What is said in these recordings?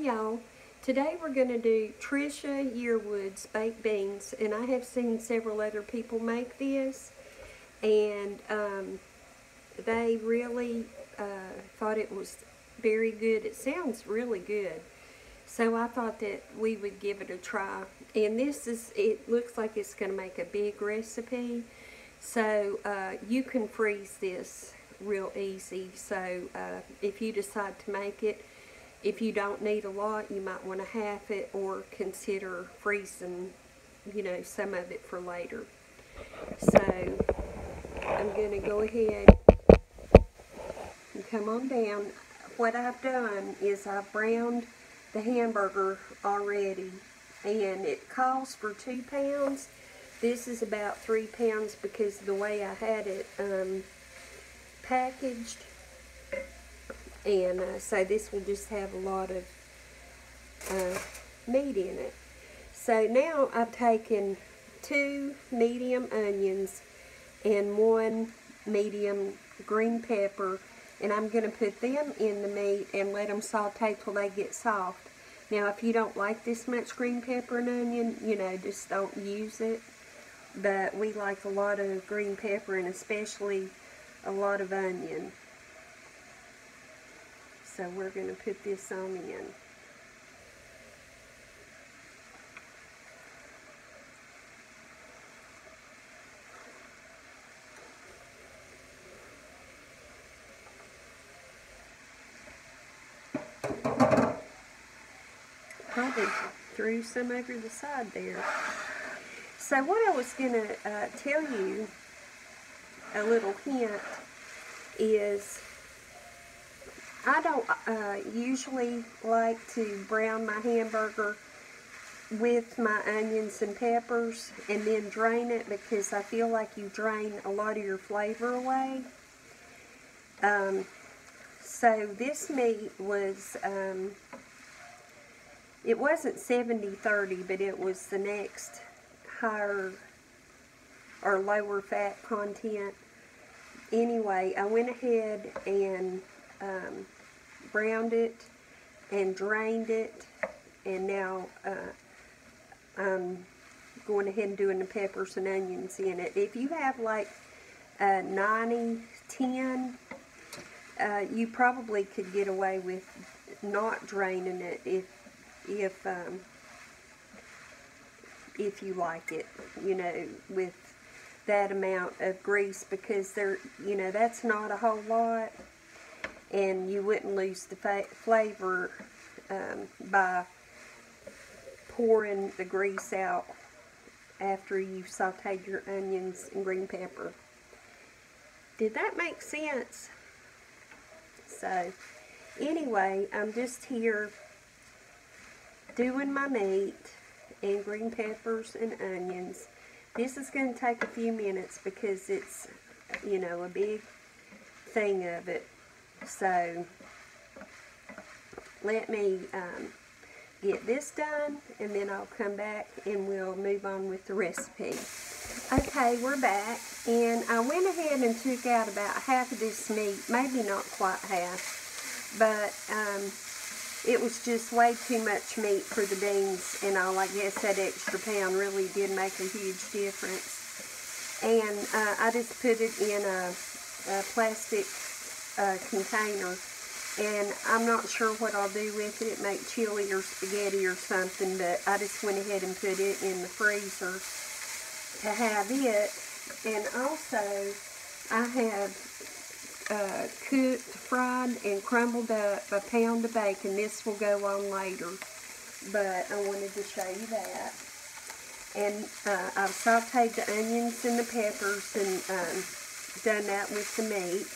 Hey y'all, today we're going to do Trisha Yearwoods baked beans, and I have seen several other people make this, and they really thought it was very good. It sounds really good, so I thought that we would give it a try. And it looks like it's going to make a big recipe, so you can freeze this real easy. So if you decide to make it, if you don't need a lot, you might want to half it or consider freezing, some of it for later. So I'm going to go ahead and come on down. What I've done is I've browned the hamburger already, and it calls for 2 pounds. This is about 3 pounds because of the way I had it packaged. And so this will just have a lot of meat in it. So now I've taken 2 medium onions and 1 medium green pepper, and I'm going to put them in the meat and let them saute till they get soft. Now if you don't like this much green pepper and onion, just don't use it. But we like a lot of green pepper and especially a lot of onion. So we're going to put this on in. Probably threw some over the side there. So what I was going to tell you, a little hint, is I don't usually like to brown my hamburger with my onions and peppers and then drain it, because I feel like you drain a lot of your flavor away. So this meat was, it wasn't 70-30, but it was the next higher or lower fat content. Anyway, I went ahead and browned it and drained it, and now I'm going ahead and doing the peppers and onions in it. If you have like 90-10, you probably could get away with not draining it if you like it, with that amount of grease, because that's not a whole lot. And you wouldn't lose the flavor by pouring the grease out after you've sauteed your onions and green pepper. Did that make sense? So, anyway, I'm just here doing my meat and green peppers and onions. This is going to take a few minutes because it's, a big thing of it. So let me get this done, and then I'll come back and we'll move on with the recipe. Okay, we're back, and I went ahead and took out about half of this meat, maybe not quite half, but it was just way too much meat for the beans and all. I guess that extra pound really did make a huge difference. And I just put it in a plastic container, and I'm not sure what I'll do with it. It make chili or spaghetti or something, but I just went ahead and put it in the freezer to have it. And also I have cooked, fried, and crumbled up a pound of bacon. This will go on later, but I wanted to show you that. And I've sauteed the onions and the peppers and done that with the meat.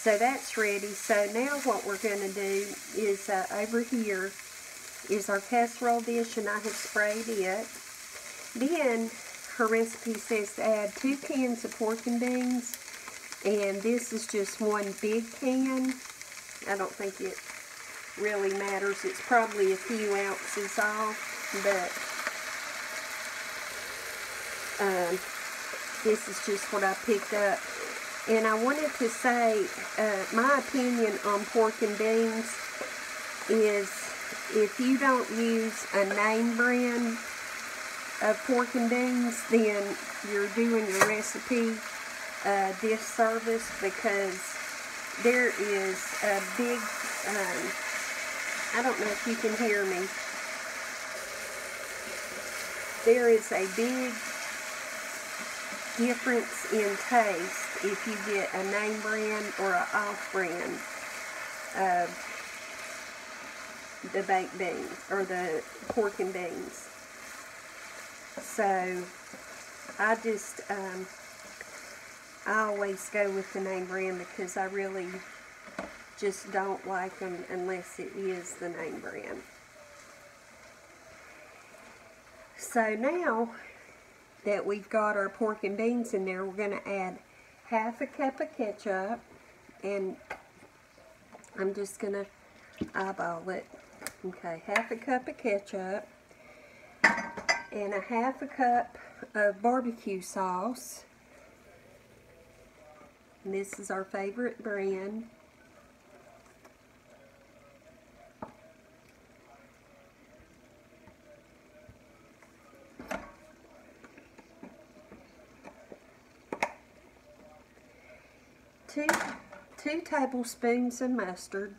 So that's ready. So now what we're going to do is, over here is our casserole dish, and I have sprayed it. Then her recipe says to add 2 cans of pork and beans, and this is just 1 big can. I don't think it really matters. It's probably a few ounces off, but this is just what I picked up. And I wanted to say, my opinion on pork and beans is if you don't use a name brand of pork and beans, then you're doing your recipe a disservice, because there is a big, I don't know if you can hear me, there is a big difference in taste if you get a name brand or an off brand of the baked beans or the pork and beans. So I just I always go with the name brand, because I really just don't like them unless it is the name brand. So now that we've got our pork and beans in there, we're going to add half a cup of ketchup, and I'm just going to eyeball it. Okay, half a cup of ketchup and a half a cup of barbecue sauce. And this is our favorite brand. Two tablespoons of mustard.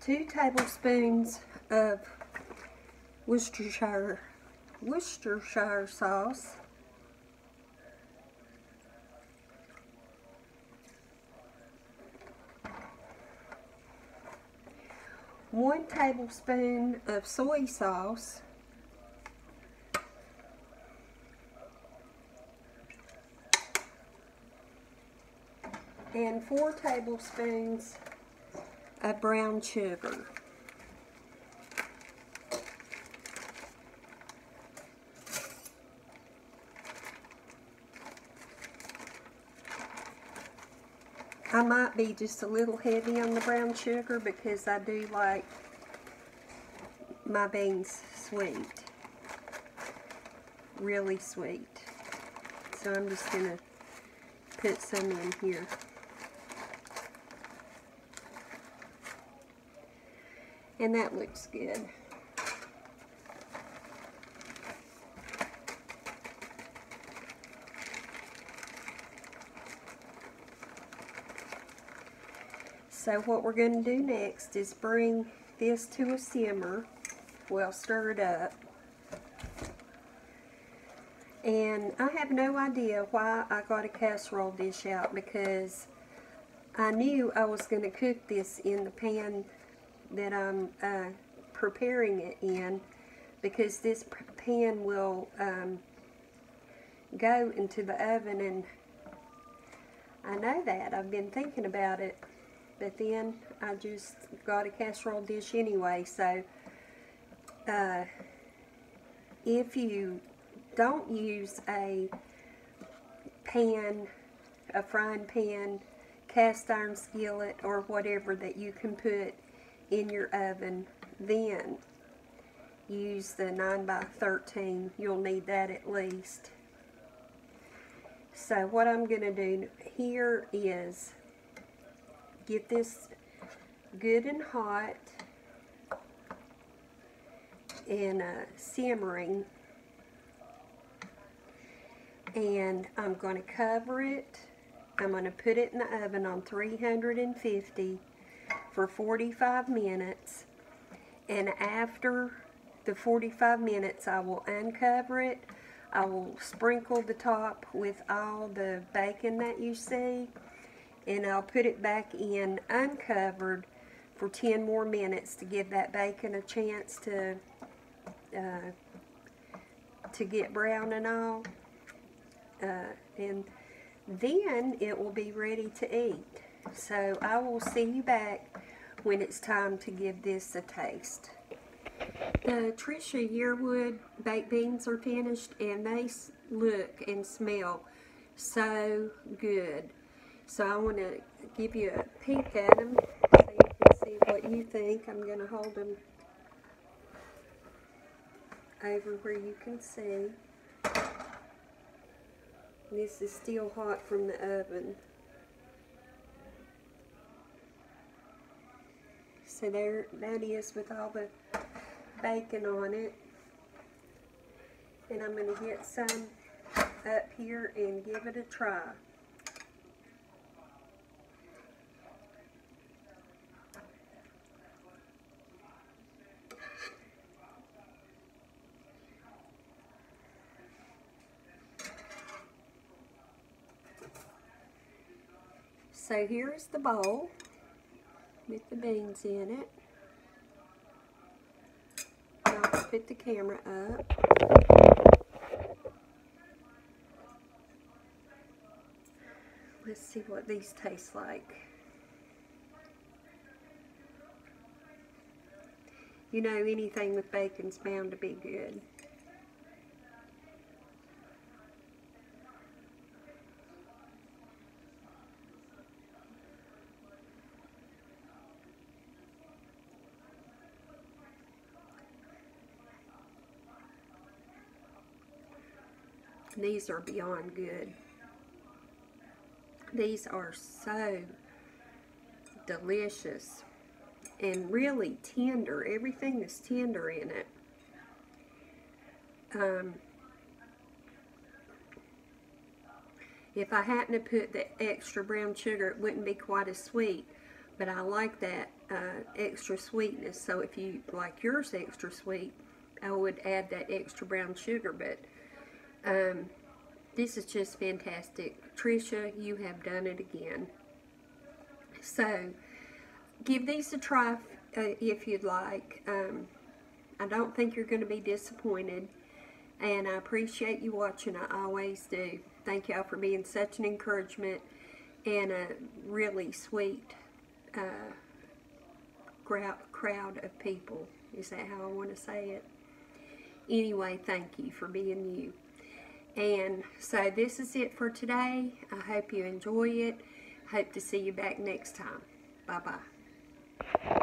2 tablespoons of Worcestershire sauce. 1 tablespoon of soy sauce. And 4 tablespoons of brown sugar. I might be just a little heavy on the brown sugar, because I do like my beans sweet, really sweet. So I'm just going to put some in here. And that looks good. So what we're going to do next is bring this to a simmer. Well, stir it up. And I have no idea why I got a casserole dish out, because I knew I was going to cook this in the pan that I'm preparing it in, because this pan will go into the oven, and I know that. I've been thinking about it, but then I just got a casserole dish anyway. So if you don't use a pan, a frying pan, cast iron skillet, or whatever that you can put in your oven, then use the 9x13. You'll need that at least. So what I'm going to do here is get this good and hot and simmering, and I'm going to cover it. I'm going to put it in the oven on 350 for 45 minutes, and after the 45 minutes I will uncover it. I will sprinkle the top with all the bacon that you see, and I'll put it back in uncovered for 10 more minutes to give that bacon a chance to get brown and all, and then it will be ready to eat. So I will see you back when it's time to give this a taste. The Trisha Yearwood baked beans are finished, and they look and smell so good. So I want to give you a peek at them so you can see what you think. I'm going to hold them over where you can see. This is still hot from the oven. So there, that is with all the bacon on it. And I'm going to get some up here and give it a try. So here's the bowl with the beans in it. I'll put the camera up. Let's see what these taste like. You know, anything with bacon's bound to be good. These are beyond good. These are so delicious and really tender. Everything is tender in it. If I hadn't have put the extra brown sugar, it wouldn't be quite as sweet. But I like that extra sweetness. So if you like yours extra sweet, I would add that extra brown sugar. But this is just fantastic. Trisha, you have done it again. So give these a try if you'd like. I don't think you're going to be disappointed. And I appreciate you watching. I always do. Thank y'all for being such an encouragement and a really sweet crowd of people. Is that how I want to say it? Anyway, thank you for being you. And so this is it for today. I hope you enjoy it. Hope to see you back next time. Bye-bye.